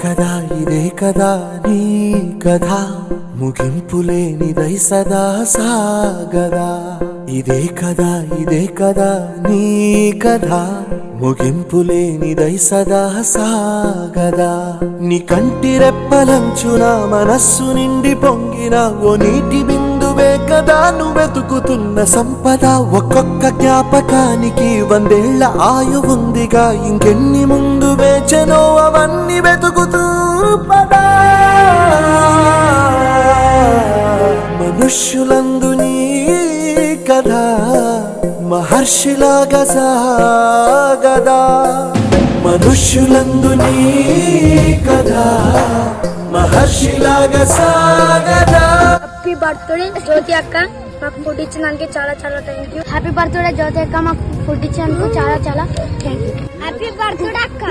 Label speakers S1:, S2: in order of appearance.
S1: ఇదే కదా నీ కథ ముగింపులేనిదై సదా సాగదా. ఇదే కదా నీ కథ ముగింపులేనిదై సదా సాగదా. నీ కంటి రెప్పలంచున మనస్సు నిండి పొంగిన ఓ నీటి బిందువే కదా నువ్వెతుకుతున్న సంపద. ఒక్కొక్క జ్ఞాపకానికి 100 ఏళ్ల ఆయువుందిగా, ఇంకెన్ని ముందు వేచనో అవన్నీ వెతుకుతూ పదా. మనుష్యులందు నీ కథ మహర్షిలాగా సాగదా. మనుష్యులందు నీ కథ మహర్షిలాగా సాగదా.
S2: హ్యాపీ బర్త్డే జ్యోతి అక్క, మాకు ఫుడ్ ఇచ్చినందుకు చాలా చాలా థ్యాంక్ యూ. హ్యాపీ బర్త్డే జ్యోతి అక్క, మాకు ఫుడ్ ఇచ్చినందుకు చాలా చాలా థ్యాంక్ యూ. హ్యాపీ బర్త్డే అక్క.